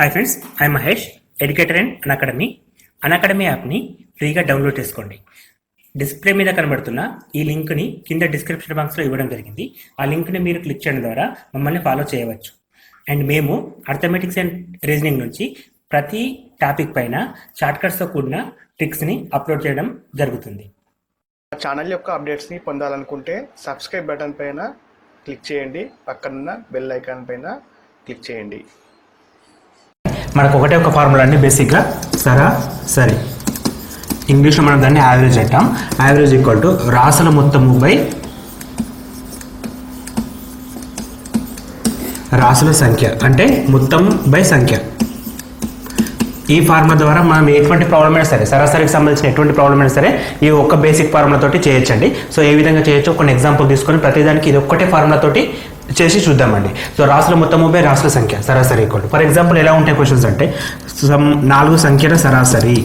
Hi friends, I Mahesh, educator and Unacademy యాప్ని ఫ్రీగా download చేసుకోండి. డిస్ప్లే మీద కనబడుతున్న ఈ లింక్ని కింద డిస్క్రిప్షన్ బాక్స్లో ఇవ్వడం జరిగింది. ఆ లింక్ని మీరు క్లిక్ చేయడం ద్వారా మమ్మల్ని ఫాలో చేయవచ్చు. అండ్ మేము అర్థమెటిక్స్ అండ్ రీజనింగ్ నుంచి ప్రతి టాపిక్ పైన షార్ట్కట్స్తో కూడిన ట్రిక్స్ని అప్లోడ్ చేయడం జరుగుతుంది. ఛానల్ యొక్క అప్డేట్స్ని పొందాలనుకుంటే సబ్స్క్రైబ్ బటన్ పైన క్లిక్ చేయండి, పక్కనున్న బెల్ ఐకాన్ పైన క్లిక్ చేయండి. మనకు ఒకటే ఒక ఫార్ములా అండి, బేసిక్గా సరాసరి. ఇంగ్లీష్లో మనం దాన్ని యావరేజ్ అంటాం. యావరేజ్ ఈక్వల్ టు రాసుల మొత్తము బై రాసుల సంఖ్య, అంటే మొత్తం బై సంఖ్య. ఈ ఫార్ములా ద్వారా మనం ఎటువంటి ప్రాబ్లం అయినా సరే, సరాసరికి సంబంధించిన ఎటువంటి ప్రాబ్లం అయినా సరే ఈ ఒక్క బేసిక్ ఫార్ములా తోటి చేయొచ్చండి. సో ఏ విధంగా చేయొచ్చో కొన్ని ఎగ్జాంపుల్ తీసుకొని ప్రతిదానికి ఇది ఒక్కటే ఫార్ములా తోటి చేసి చూద్దామండి. సో రాసుల మొత్తము బై రాసుల సంఖ్య సరాసరి ఈక్వల్. ఫర్ ఎగ్జాంపుల్ ఎలా ఉంటాయి క్వశ్చన్స్ అంటే, 4 సంఖ్యల సరాసరి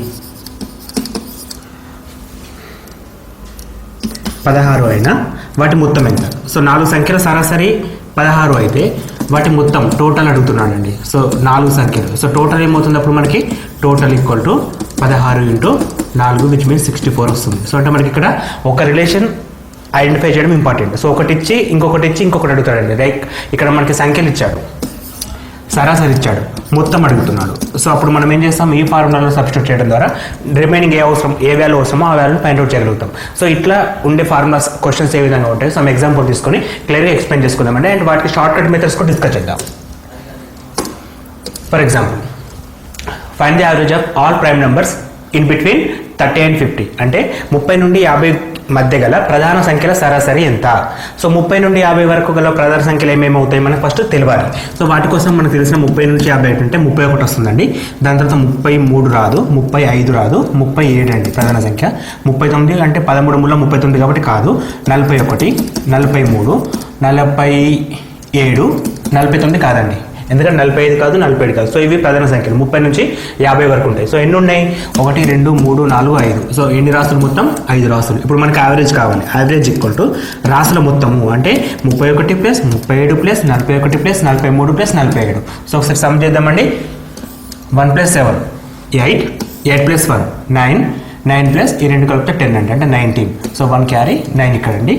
16 అయినా వాటి మొత్తం ఎంత? సో 4 సంఖ్యల సరాసరి 16 అయితే వాటి మొత్తం టోటల్ అడుగుతున్నాడండి. సో 4 సంఖ్యలు, సో టోటల్ ఏమవుతుంది అప్పుడు మనకి? Total equal to 16 × 4 which means 64 వస్తుంది. సో అంటే మనకి ఇక్కడ ఒక రిలేషన్ ఐడెంటిఫై చేయడం ఇంపార్టెంట్. సో ఒకటి ఇచ్చి ఇంకొకటి అడుగుతాడండి. లైక్ ఇక్కడ మనకి సంఖ్యలు ఇచ్చాడు, సరాసరి ఇచ్చాడు, మొత్తం అడుగుతున్నాడు. సో అప్పుడు మనం ఏం చేస్తాం? ఈ ఫార్ములాలో సబ్స్టిట్యూట్ చేయడం ద్వారా రిమైనింగ్ ఏ వాల్యూ అవసరమో ఆ వాల్యూని ఫైండ్ అవుట్ చేయగలుగుతాం. సో ఇట్లా ఉండే ఫార్ములాస్ క్వశ్చన్స్ ఏ విధంగా ఉంటాయి, సమ్ ఎగ్జాంపుల్ తీసుకొని క్లియర్గా ఎక్స్ప్లెయిన్ చేసుకుందామండి. అండ్ వాటికి షార్ట్ కట్ మెథడ్స్ కూడా డిస్కస్ చేద్దాం. For example, find the average of all prime numbers in between 30 and 50. అంటే 30 నుండి 50 మధ్య గల ప్రధాన సంఖ్యల సరాసరి ఎంత? సో 30 నుండి 50 వరకు గల ప్రధాన సంఖ్యలు ఏమేమి అవుతాయి మనకు ఫస్ట్ తెలియాలి. సో వాటి కోసం మనకు తెలిసిన 30 నుంచి 50 అంటే 31 వస్తుందండి. దాని తర్వాత 33 రాదు, 35 రాదు, 37 అండి ప్రధాన సంఖ్య. 39 అంటే 13 మూల 39 కాబట్టి కాదు. 41, 43, 47, 49 కాదండి, ఎందుకంటే 45 కాదు, 47 కాదు. సో ఇవి ప్రధాన సంఖ్యలు 30 నుంచి 50 వరకు ఉంటాయి. సో ఎన్ని ఉన్నాయి? 1, 2, 3, 4, 5. సో ఎన్ని రాసులు? మొత్తం 5 రాసులు. ఇప్పుడు మనకి యావరేజ్ కావాలి. యావరేజ్ ఈక్వల్ టు రాసుల మొత్తము అంటే 31 + 37 + 41 + 43 + 47. సో ఒకసారి సమ్ చేద్దామండి. 1 + 7 8, 8 + 1 9, 9 + ఈ రెండు కలిపితే 10 అండి, అంటే 19. సో 1 క్యారీ 9 ఇక్కడ అండి.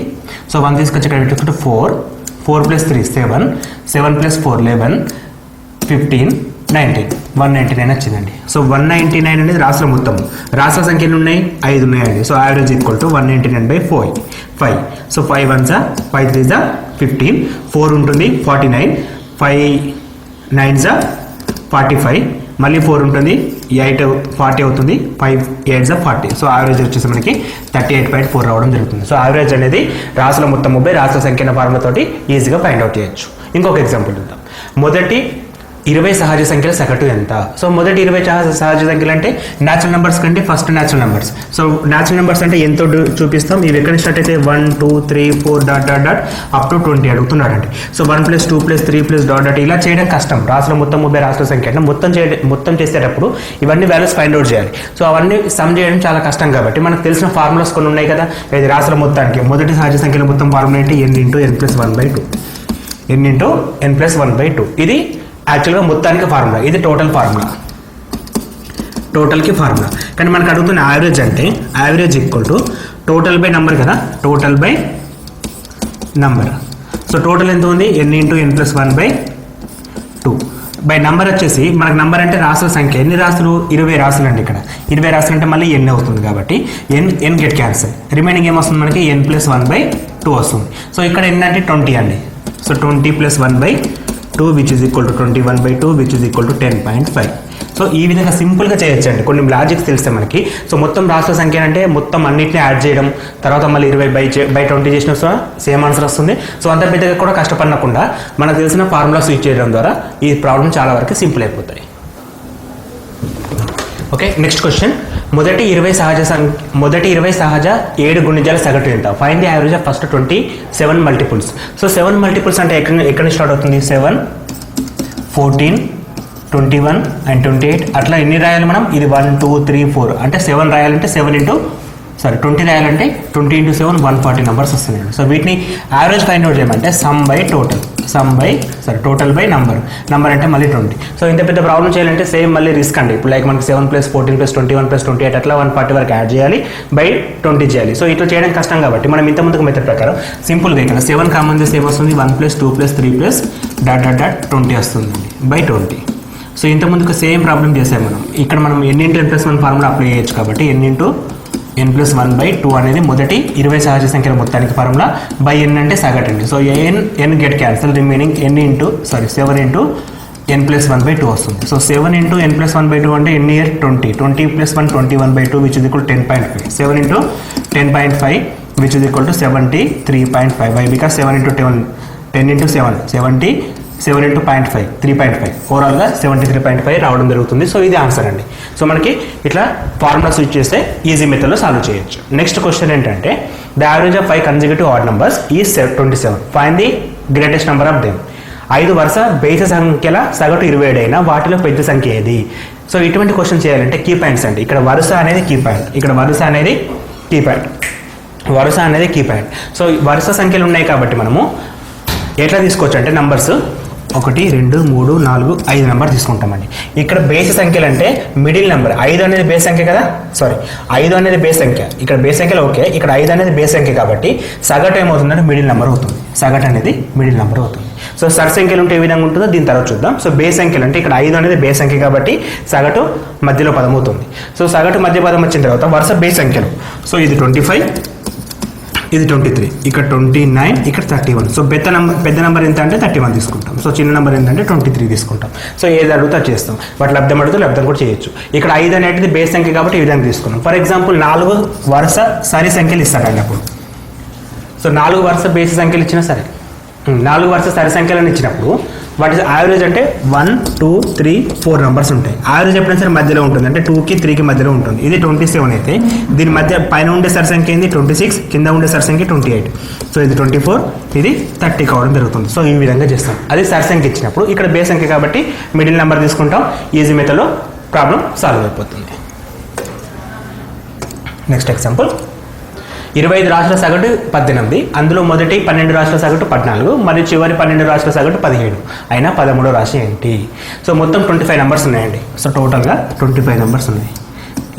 సో 1 తీసుకొచ్చి ఇక్కడ పెట్టుకుంటే 4, 4 + 3 7, 7 + 4 11, 15, 19, 199 వచ్చిందండి. సో 199 అనేది రాసుల మొత్తం. రాసుల సంఖ్యలు ఉన్నాయి? 5 ఉన్నాయండి. So average equal to 199/5. So 5 1s 5 3s 15, 4 ఉంటుంది 49, 5 9s 45, మళ్ళీ 4 ఉంటుంది 8 40 అవుతుంది, 5 8s 40. సో యావరేజ్ వచ్చేసి మనకి 38.4 రావడం జరుగుతుంది. సో యావరేజ్ అనేది రాసుల మొత్తం బై రాసుల సంఖ్యల ఫార్ములా తోటి ఈజీగా ఫైండ్ అవుట్ చేయొచ్చు. ఇంకొక ఎగ్జాంపుల్ చూద్దాం. మొదటి 20 సహజ సంఖ్యల సగటు ఎంత? సో మొదటి 20 సహజ సంఖ్యలు అంటే న్యాచురల్ నెంబర్స్ కంటే first natural numbers. So natural numbers అంటే ఎంతో చూపిస్తాం. ఇవి ఎక్కడ స్టార్ట్ అయితే 1 2 3 4 ... అప్ టు 20 అడుగుతున్నాడండి. సో 1 + 2 + 3 + ... ఇలా చేయడం కష్టం. రాసుల మొత్తం బై రాసుల సంఖ్య అంటే మొత్తం చేసేటప్పుడు ఇవన్నీ వాల్యూస్ ఫైండ్ అవుట్ చేయాలి. సో అవన్నీ సమ్ చేయడం చాలా కష్టం కాబట్టి మనకు తెలిసిన ఫార్ములాస్ కొన్ని ఉన్నాయి కదా. ఇది రాసుల మొత్తానికి మొదటి సహజ సంఖ్యల మొత్తం ఫార్ములా ఏంటి? n × n + 1/2. n × n + 1/2. ఇది యాక్చువల్గా మొత్తానికి ఫార్ములా. ఇది టోటల్ ఫార్ములా, టోటల్కి ఫార్ములా. కానీ మనకు అడుగుతున్న యావరేజ్ అంటే average equal to total by number కదా, total by number. So total ఎంత ఉంది? n × n + 1/2 బై నెంబర్ వచ్చేసి మనకు నెంబర్ అంటే రాసుల సంఖ్య. ఎన్ని రాసులు? 20 రాసులు అండి. ఇక్కడ 20 రాసులు అంటే మళ్ళీ n అవుతుంది కాబట్టి n గెట్ క్యాన్సల్. రిమైనింగ్ ఏమొస్తుంది మనకి? n + 1/2 వస్తుంది. సో ఇక్కడ n అంటే 20 అండి. So 20 + 1/2 which is equal to 21/2 which is equal to 10.5. So ఈ విధంగా సింపుల్గా చేయొచ్చండి. కొన్ని లాజిక్స్ తెలిస్తే మనకి. సో మొత్తం రాసుల సంఖ్య అంటే మొత్తం అన్నింటినీ యాడ్ చేయడం, తర్వాత మళ్ళీ 20/20 చేసిన సేమ్ ఆన్సర్ వస్తుంది. సో అంత పెద్దగా కూడా కష్టపడకుండా మనకు తెలిసిన ఫార్ములాస్ యూజ్ చేయడం ద్వారా ఈ ప్రాబ్లం చాలా వరకు సింపుల్ అయిపోతాయి. Okay, next question. మొదటి 20 సహజ 7 గుణిజాల సగటు ఎంత? Find the average of first 27 multiples. So 7 multiples అంటే ఎక్కడ స్టార్ట్ అవుతుంది? 7, 14, 21 and 28 అట్లా ఎన్ని రాయాలి మనం? ఇది 1 2 3 4 అంటే 7 రాయాలంటే 20 రాయాలంటే 20 × 7 140 నెంబర్స్ వస్తున్నాయి. సో వీటిని యావరేజ్ ఫైండ్ అవుట్ చేయమంటే some by total. Total by number అంటే మళ్ళీ 20. సో ఇంత పెద్ద ప్రాబ్లం చేయాలంటే సేమ్ మళ్ళీ రిస్క్ అండి. ఇప్పుడు లైక్ మనకి 7 + 14 + 21 + 28 అట్లా 140 వరకు యాడ్ చేయాలి, బై 20 చేయాలి. సో ఇట్లా చేయడం కష్టం కాబట్టి మనం ఇంత ముందుకు మెథడ్ ప్రకారం సింపుల్గా ఇక్కడ 7 కామన్ చేస్తే ఏమొస్తుంది, 1 + 2 + 3 + 20 వస్తుంది బై 20. సో ఇంత ముందుకు సేమ్ ప్రాబ్లం చేసాం మనం. ఇక్కడ మనం n×n+1 ఫార్ములా అప్లై చేయొచ్చు కాబట్టి n×n+1/2 అనేది మొదటి 20 సహజ సంఖ్యల మొత్తానికి ఫార్ములా, బై n అంటే సగటు అండి. So n get cancel, remaining 7 × n+1/2 వస్తుంది. సో 7 × n+1/2 అంటే n here 20 + 1 21/2 which is equal 10.5. 7 × 10.5 which is equal to 73.5. Why because 7 × 10 × 7 7 × 0.5 3.5 ఓవరాల్గా 73.5 రావడం జరుగుతుంది. సో ఇది ఆన్సర్ అండి. సో మనకి ఇట్లా ఫార్ములా స్విచ్ చేస్తే ఈజీ మెథడ్లో సాల్వ్ చేయొచ్చు. నెక్స్ట్ క్వశ్చన్ ఏంటంటే the average of 5 consecutive add numbers is 27. Find the greatest number of them. 5 వరుస బేసి సంఖ్యల సగటు 27 అయినా వాటిలో పెద్ద సంఖ్య ఏది? సో ఇటువంటి క్వశ్చన్ చేయాలంటే కీ పాయింట్స్ అండి. ఇక్కడ వరుస అనేది కీ పాయింట్, ఇక్కడ వరుస అనేది కీ పాయింట్. సో వరుస సంఖ్యలు ఉన్నాయి కాబట్టి మనము ఎట్లా తీసుకోవచ్చు అంటే నంబర్స్ 1 2 3 4 5 నెంబర్ తీసుకుంటామండి. ఇక్కడ బేస్ సంఖ్యలు అంటే మిడిల్ నెంబర్ 5 అనేది బేస్ సంఖ్య కదా, 5 అనేది బేస్ సంఖ్య. ఇక్కడ బేస్ సంఖ్యలో ఓకే, ఇక్కడ 5 అనేది బేస్ సంఖ్య కాబట్టి సగటు ఏమవుతుందంటే మిడిల్ నెంబర్ అవుతుంది. సో సర్ సంఖ్యలు ఉంటే ఏ విధంగా ఉంటుందో దీని తర్వాత చూద్దాం. సో బేస్ సంఖ్యలు అంటే ఇక్కడ 5 అనేది బేస్ సంఖ్య కాబట్టి సగటు మధ్యలో పదం అవుతుంది. సో సగటు మధ్య పదం వచ్చిన తర్వాత వరుస బేస్ సంఖ్యలు. సో ఇది 25, ఇది 23, ఇక్కడ 29, ఇక్కడ 31. సో పెద్ద నెంబర్ ఎంత అంటే 31 తీసుకుంటాం. సో చిన్న నెంబర్ ఏంటంటే 23 తీసుకుంటాం. సో ఏది అడుగుతా చేస్తాం, వాటి లబ్ధం అడుగుతూ లబ్ధం కూడా చేయొచ్చు. ఇక్కడ 5 అనేది బేస్ సంఖ్య కాబట్టి ఈ విధంగా తీసుకున్నాం. ఫర్ ఎగ్జాంపుల్ 4 వరుస సరి సంఖ్యలు ఇస్తాడండి అప్పుడు. సో 4 వరుస బేసి సంఖ్యలు ఇచ్చినా సరే, 4 వరుస సరి సంఖ్యలను ఇచ్చినప్పుడు వాటి యావరేజ్ అంటే 1 2 3 4 నెంబర్స్ ఉంటాయి. యావరేజ్ ఎప్పుడైనా సరే మధ్యలో ఉంటుంది, అంటే 2కి 3కి మధ్యలో ఉంటుంది. ఇది 27 అయితే దీని మధ్య పైన ఉండే సరి సంఖ్య ఏంది 26, కింద ఉండే సరి సంఖ్య 28. సో ఇది 24, ఇది 30 కావడం జరుగుతుంది. సో ఈ విధంగా చేస్తాం. అది సరి సంఖ్య ఇచ్చినప్పుడు ఇక్కడ బేస్ సంఖ్య కాబట్టి మిడిల్ నెంబర్ తీసుకుంటాం. ఈజీ మెథడ్లో ప్రాబ్లం సాల్వ్ అయిపోతుంది. నెక్స్ట్ ఎగ్జాంపుల్ 25 రాశుల సగటు 18, అందులో మొదటి 12 రాశుల సగటు 14 మరియు చివరి 12 రాశుల సగటు 17 అయినా 13వ రాశి ఏంటి? సో మొత్తం 25 నెంబర్స్ ఉన్నాయండి. సో టోటల్గా 25 నెంబర్స్ ఉన్నాయి.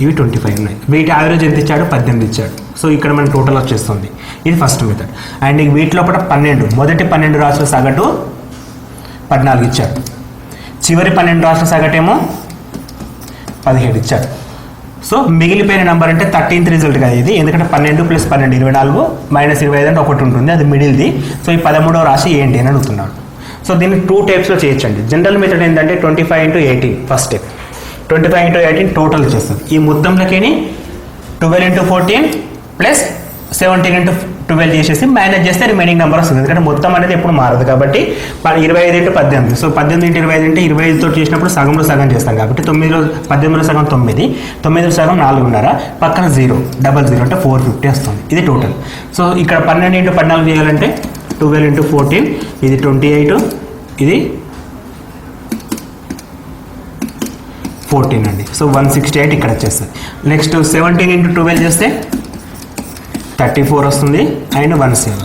ఇవి 25 ఉన్నాయి. వీటి యావరేజ్ ఎంత ఇచ్చాడు? 18 ఇచ్చాడు. సో ఇక్కడ మన టోటల్ వచ్చేస్తుంది. ఇది ఫస్ట్ మెథడ్. అండ్ వీటి లోపల 12 మొదటి 12 రాశుల సగటు 14 ఇచ్చాడు, చివరి 12 రాశుల సగటేమో 17 ఇచ్చాడు. సో మిగిలిపోయిన నెంబర్ అంటే 13th రిజల్ట్ కదా ఇది, ఎందుకంటే 12 + 12 24 - 25 అంటే ఒకటి ఉంటుంది, అది మిడిల్ది. సో ఈ 13వ రాశి ఏంటి అని అడుగుతున్నాడు. సో దీన్ని 2 టైప్స్లో చేయొచ్చండి. జనరల్ మెథడ్ ఏంటంటే 25 × 18 ఫస్ట్ స్టెప్. 25 × 18 టోటల్ చేస్తుంది. ఈ మొత్తంలోకి 12 × 14 + 17 × 12 చేసేసి మైనస్ చేస్తే రిమైనింగ్ నెంబర్ వస్తుంది. ఎందుకంటే మొత్తం అనేది ఎప్పుడు మారదు కాబట్టి 25 × 18. సో 18 × 25 అంటే 25తో చేసినప్పుడు సగంలో సగం చేస్తాం కాబట్టి 18లో సగం 9, 9లో సగం 4.5, పక్కన 0 00 అంటే 450 వస్తుంది. ఇది టోటల్. సో ఇక్కడ 12 × 14 చేయాలంటే 12 × 14 ఇది 28, ఇది 14 అండి. సో 168 ఇక్కడ వచ్చేస్తుంది. నెక్స్ట్ 17 × 12 చేస్తే 34 వస్తుంది అండ్ 17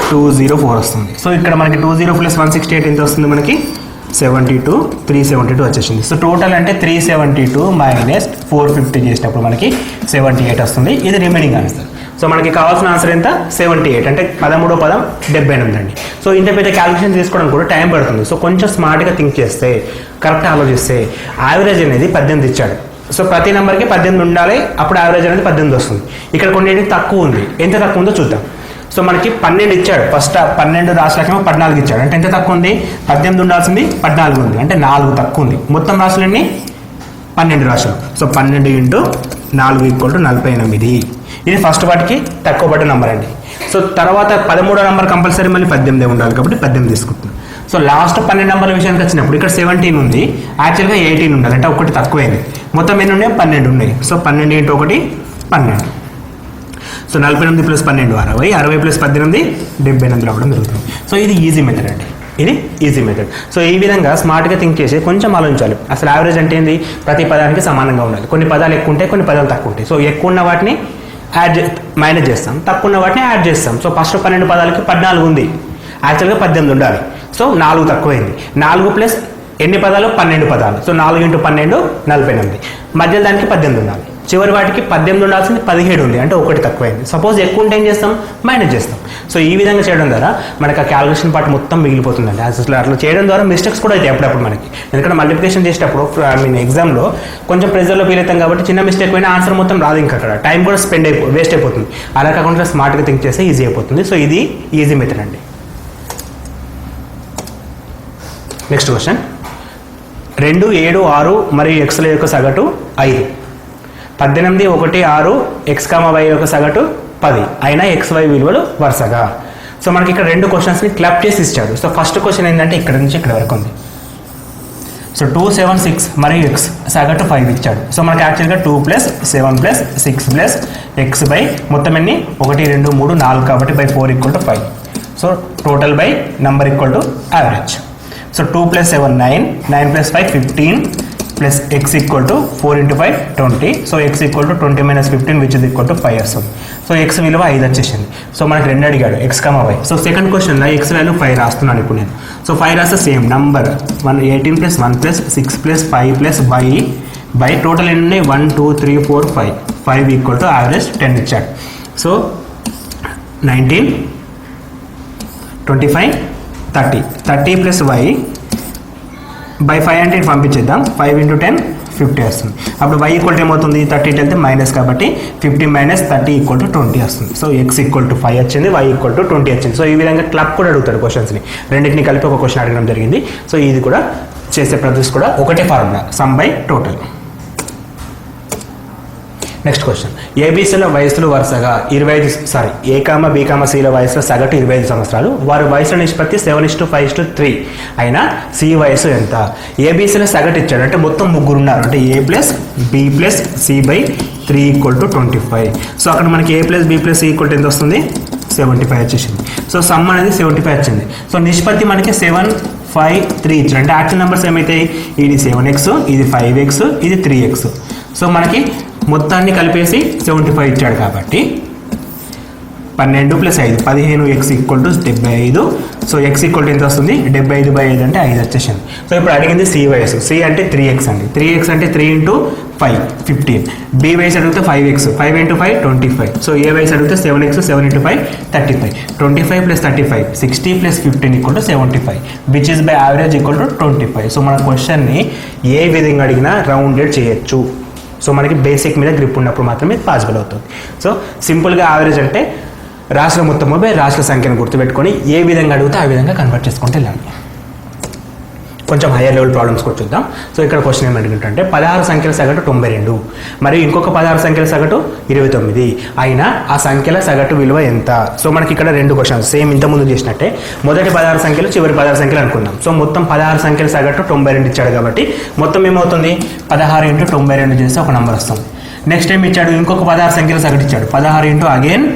204 వస్తుంది. సో ఇక్కడ మనకి 20 + 168 ఎంత వస్తుంది? మనకి 72, 372 వచ్చేసింది. సో టోటల్ అంటే 372 - 450 చేసినప్పుడు మనకి 78 వస్తుంది. ఇది రిమైనింగ్ ఆన్సర్. సో మనకి కావాల్సిన ఆన్సర్ ఎంత? 78 అంటే 13వ పదం 78 అండి. సో ఇంత పెద్ద క్యాలిక్యులేషన్ తీసుకోవడం కూడా టైం పడుతుంది. సో కొంచెం స్మార్ట్గా థింక్ చేస్తే, కరెక్ట్ ఆలోచిస్తే యావరేజ్ అనేది 18 ఇచ్చాడు. సో ప్రతి నెంబర్కి 18 ఉండాలి, అప్పుడు యావరేజ్ అనేది 18 వస్తుంది. ఇక్కడ కొన్ని తక్కువ ఉంది. ఎంత తక్కువ ఉందో చూద్దాం. సో మనకి 12 ఇచ్చాడు, ఫస్ట్ 12 రాశులకేమో 14 ఇచ్చాడు. అంటే ఎంత తక్కువ ఉంది? 18 ఉండాల్సింది 14 ఉంది, అంటే 4 తక్కువ ఉంది. మొత్తం రాశులన్నీ 12 రాశులు. సో 12 × 4 = 48. ఇది ఫస్ట్ వాటికి తక్కువ పడ్డ నెంబర్ అండి. సో తర్వాత 13వ నెంబర్ కంపల్సరీ మళ్ళీ 18 ఉండాలి కాబట్టి 18 తీసుకుంటున్నాం. సో లాస్ట్ 12 నెంబర్ల విషయానికి వచ్చినప్పుడు ఇక్కడ 17 ఉంది, యాక్చువల్గా 18 ఉండాలి, అంటే ఒకటి తక్కువైంది. మొత్తం ఎన్ని ఉన్నాయి? 12 ఉన్నాయి. సో 12 × 1 12. సో 48 + 12 60, 60 + 18 78 రావడం జరుగుతుంది. సో ఇది ఈజీ మెథడ్ అండి. ఇది ఈజీ మెథడ్. సో ఈ విధంగా స్మార్ట్గా థింక్ చేసి కొంచెం ఆలోచించాలి. అసలు యావరేజ్ అంటే ఏంది? ప్రతి పదానికి సమానంగా ఉండాలి. కొన్ని పదాలు ఎక్కువ ఉంటాయి, కొన్ని పదాలు తక్కువ ఉంటాయి. సో ఎక్కువ ఉన్న వాటిని మైనస్ చేస్తాం, తక్కువ ఉన్న వాటిని యాడ్ చేస్తాం. సో ఫస్ట్ 12 పదాలకి 14 ఉంది, యాక్చువల్గా 18 ఉండాలి. సో 4 తక్కువైంది. 4 ప్లస్ ఎన్ని పదాలు? 12 పదాలు. సో 4 × 12 48. మధ్యలో దానికి 18 ఉండాలి. చివరి వాటికి 18 ఉండాల్సింది 17 ఉంది, అంటే 1 తక్కువైంది. సపోజ్ ఎక్కువ ఉంటే ఏం చేస్తాం? మైనస్ చేస్తాం. సో ఈ విధంగా చేయడం ద్వారా మనకు ఆ క్యాలిక్యులేషన్ పార్ట్ మొత్తం మిగిలిపోతుందండి. అసలు అట్లా చేయడం ద్వారా మిస్టేక్స్ కూడా అవుతాయి అప్పుడప్పుడు మనకి. ఎందుకంటే మల్టిప్లికేషన్ చేసేటప్పుడు ఎగ్జామ్లో కొంచెం ప్రెజర్లో ఫీల్ అవుతాం కాబట్టి చిన్న మిస్టేక్ అయినా ఆన్సర్ మొత్తం రాదు, ఇంకా అక్కడ టైం కూడా వేస్ట్ అయిపోతుంది. అలా కాకుండా స్మార్ట్గా థింక్ చేస్తే ఈజీ అయిపోతుంది. సో ఇది ఈజీ మెథడ్ అండి. నెక్స్ట్ క్వశ్చన్, 2, 7, 6 మరియు ఎక్స్ల యొక్క సగటు 5. 18, 1, 6 x, y యొక్క సగటు 10 అయినా XY విలువలు వరుసగా. సో మనకి ఇక్కడ 2 క్వశ్చన్స్ని క్లబ్ చేసి ఇచ్చాడు. సో ఫస్ట్ క్వశ్చన్ ఏంటంటే ఇక్కడ నుంచి ఇక్కడ వరకు ఉంది. సో 2, 7, 6 మరియు x సగటు 5 ఇచ్చాడు. సో మనకి యాక్చువల్గా 2 + 7 + 6 + x బై మొత్తం ఎన్ని 1, 2, 3, 4 కాబట్టి by 4 = 5. So total by number = average. So 2 + 7 9, 9 + 5 15 plus x = 4 × 5 20. So x = 20 - 15 which is = 5 వస్తుంది. సో x విలువ 5 వచ్చేసింది. సో మనకి 2 అడిగాడు x, y. సో సెకండ్ క్వశ్చన్లో x వాల్యూ 5 రాస్తున్నాను ఇప్పుడు నేను. సో 5 రాస్తే same number 18 + 1 + 6 + 5 + y by total ఎన్ని ఉన్నాయి 1 2 3 4 5. 5 = యావరేజ్ 10 ఇచ్చాడు. సో 19 25 30. 30 + y బై 5 అంటే ఇటు పంపించేద్దాం. 5 × 10 50 వస్తుంది. అప్పుడు y = ఏమవుతుంది? 30 వెళ్తే మైనస్ కాబట్టి 50 - 30 = 20 వస్తుంది. సో x = 5 వచ్చింది, y = 20 వచ్చింది. సో ఈ విధంగా క్లబ్ కూడా అడుగుతాడు క్వశ్చన్స్ని. రెండింటిని కలిపి ఒక క్వశ్చన్ అడగడం జరిగింది. సో ఇది కూడా చేసే ప్రొసెస్ కూడా ఒకటే formula, sum by total. Next question, ఏబీసీల వయసులు వరుసగా ఏ, బి, సిల వయసుల సగటు 25 సంవత్సరాలు. వారి వయసుల నిష్పత్తి 7:5:3 అయినా సి వయసు ఎంత? ఏబీసీల సగటు ఇచ్చాడు, అంటే మొత్తం ముగ్గురు ఉన్నారు, అంటే A + B + C / 3 = 25. సో అక్కడ మనకి A + B + C = ఎంత వస్తుంది? 75 వచ్చేసింది. సో సమ్ అనేది 75 వచ్చింది. సో నిష్పత్తి మనకి 7, 5, 3 ఇచ్చాడు, అంటే యాక్చువల్ నెంబర్స్ ఏమైతాయి? ఇది 7x, ఇది 5x, ఇది 3x. సో మనకి మొత్తాన్ని కలిపేసి 75 ఇచ్చాడు కాబట్టి 12 + 5 15x = 75. సో x = ఎంత వస్తుంది? 75/5 అంటే 5 వచ్చేసింది. సో ఇప్పుడు అడిగింది సి వయసు. సి అంటే 3x అండి. 3x అంటే 3 × 5 15. బి వయసు అడిగితే 5x, 5 × 5 25. సో ఏ వయసు అడిగితే 7x, 7 × 5 35. 25 + 35 60 + 15 = 75 which is by average = 25. So మన క్వశ్చన్ని ఏ విధంగా అడిగినా రౌండెడ్ చేయొచ్చు. సో మనకి బేసిక్ మీద గ్రిప్ ఉన్నప్పుడు మాత్రమే పాసిబుల్ అవుతుంది. సో సింపుల్గా యావరేజ్ అంటే రాశుల మొత్తంపై రాశుల సంఖ్యను గుర్తుపెట్టుకొని ఏ విధంగా అడిగితే ఆ విధంగా కన్వర్ట్ చేసుకుంటూ వెళ్ళాలి. కొంచెం హయ్యర్ లెవెల్ ప్రాబ్లమ్స్ కూడా చూద్దాం. సో ఇక్కడ క్వశ్చన్ ఏమంటుంటే 16 సంఖ్యల సగటు 92 మరియు ఇంకొక 16 సంఖ్యల సగటు 29 అయినా ఆ సంఖ్యల సగటు విలువ ఎంత? సో మనకి ఇక్కడ 2 క్వశ్చన్స్ సేమ్ ఇంతకుముందు చేసినట్టే. మొదటి 16 సంఖ్యలు, చివరి 16 సంఖ్యలు అనుకుందాం. సో మొత్తం 16 సంఖ్యల సగటు 92 ఇచ్చాడు కాబట్టి మొత్తం ఏమవుతుంది? 16 × 92 చేస్తే ఒక నెంబర్ వస్తుంది. నెక్స్ట్ టైం ఇచ్చాడు ఇంకొక 16 సంఖ్యల సగటు ఇచ్చాడు, 16 × అగైన్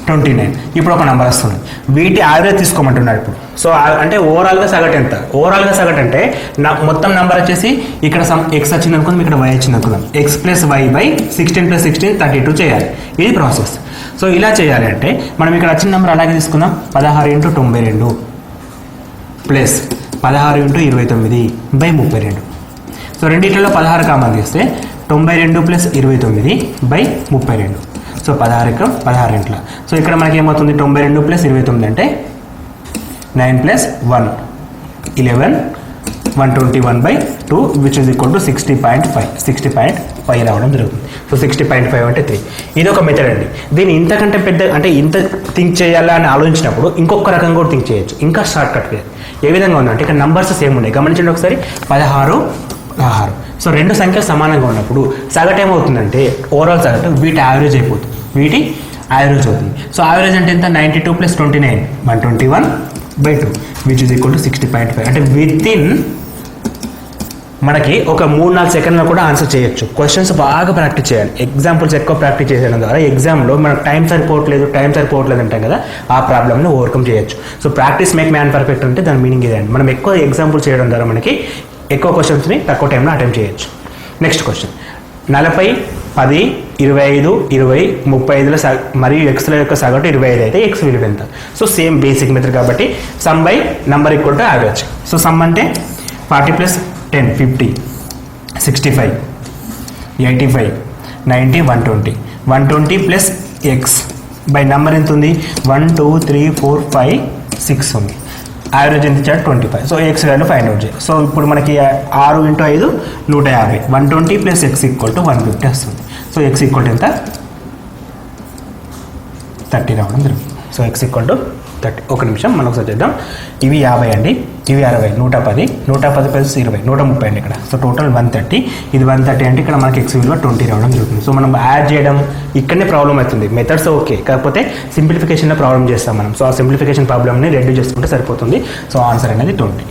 29. ఇప్పుడు ఒక నెంబర్ వస్తుంది. వీటి యావరేజ్ తీసుకోమంటున్నాడు ఇప్పుడు. సో అంటే ఓవరాల్గా సగటు ఎంత? ఓవరాల్గా సగటు అంటే మొత్తం నెంబర్ వచ్చేసి ఇక్కడ సమ్ ఎక్స్ వచ్చింది అనుకుందాం, ఇక్కడ వై వచ్చింది అనుకుందాం. x + y / 16 + 16 32 చేయాలి. ఇది ప్రాసెస్. సో ఇలా చేయాలి అంటే మనం ఇక్కడ వచ్చిన నెంబర్ అలాగే తీసుకుందాం. 16 × 92 ప్లస్ 16 × 29 / 32. సో రెండింటిలో 16 కామన్ తీస్తే 92 + 29 / 32. సో 16 16 ఇంట్లో. సో ఇక్కడ మనకి ఏమవుతుంది? 92 + 29 అంటే 9 + 1 11 121/2 విచ్ ఇస్ ఈక్వల్ టు 60.5 60.5 రావడం జరుగుతుంది. సో 60.5 అంటే 3. ఇది ఒక మెథడ్ అండి. దీన్ని ఇంతకంటే పెద్ద అంటే ఇంత థింక్ చేయాలా అని ఆలోచించినప్పుడు ఇంకొక రకంగా కూడా థింక్ చేయొచ్చు. ఇంకా షార్ట్ కట్ వేయాలి. ఏ విధంగా ఉందంటే ఇక్కడ నంబర్స్ సేమ్ ఉన్నాయి, గమనించండి ఒకసారి. 16 16. సో రెండు సంఖ్యలు సమానంగా ఉన్నప్పుడు సగటు ఏమవుతుందంటే ఓవరాల్ సగటు వీటి యావరేజ్ అయిపోతుంది, వీటి యావరేజ్ అవుతుంది. సో యావరేజ్ అంటే ఎంత? 92 + 29 121/2 విచ్ ఇస్ ఈక్వల్ టు 60.5. అంటే విత్ ఇన్ మనకి ఒక 3-4 సెకండ్లో కూడా ఆన్సర్ చేయొచ్చు. క్వశ్చన్స్ బాగా ప్రాక్టీస్ చేయాలి. ఎగ్జాంపుల్స్ ఎక్కువ ప్రాక్టీస్ చేయడం ద్వారా ఎగ్జామ్లో మనకు టైం సరిపోవట్లేదు అంటాం కదా, ఆ ప్రాబ్లమ్ని ఓవర్కమ్ చేయొచ్చు. So practice make man perfect అంటే దాని మీనింగ్ ఇదండి. మనం ఎక్కువ ఎగ్జాంపుల్ చేయడం ద్వారా మనకి ఎక్కువ క్వశ్చన్స్ని తక్కువ టైంలో అటెంప్ట్ చేయొచ్చు. నెక్స్ట్ క్వశ్చన్, 40 10 25, 20, 35ల మరియు ఎక్స్ల యొక్క సగటు 25 అయితే ఎక్స్ విలువ ఎంత? సో సేమ్ బేసిక్ మెథడ్ కాబట్టి sum by number equal to average. So some అంటే 40 + 10 50, 65, 85, 90, 120. 120 ప్లస్ ఎక్స్ బై నెంబర్ ఎంత ఉంది? 1 2 3 4 5 6 ఉంది. యావరేజ్ ఎంత ఇచ్చాడు? 25. So X value find out చేయాలి. సో ఇప్పుడు మనకి 6 × 5 150. 120 ప్లస్ ఎక్స్ ఈక్వల్ టు 150 వస్తుంది. సో ఎక్స్ ఈక్వల్ టు ఎంత? 30 రావడం జరుగుతుంది. So X equal to 30. ఒక నిమిషం మనం ఒకసారి చేద్దాం. ఇవి 50 అండి, ఇవి 60, 110, 110 ప్లస్ 20 130 అండి ఇక్కడ. So total 130. ఇది 130 అంటే ఇక్కడ మనకి ఎక్స్ విలువ 20 రావడం జరుగుతుంది. సో మనం యాడ్ చేయడం ఇక్కడనే ప్రాబ్లం అవుతుంది. మెథడ్స్ ఓకే, కాకపోతే సింప్లిఫికేషన్లో ప్రాబ్లం చేస్తాం మనం. సో ఆ సింప్లిఫికేషన్ ప్రాబ్లమ్ని రెడ్యూస్ చేసుకుంటే సరిపోతుంది. సో ఆన్సర్ అనేది 20.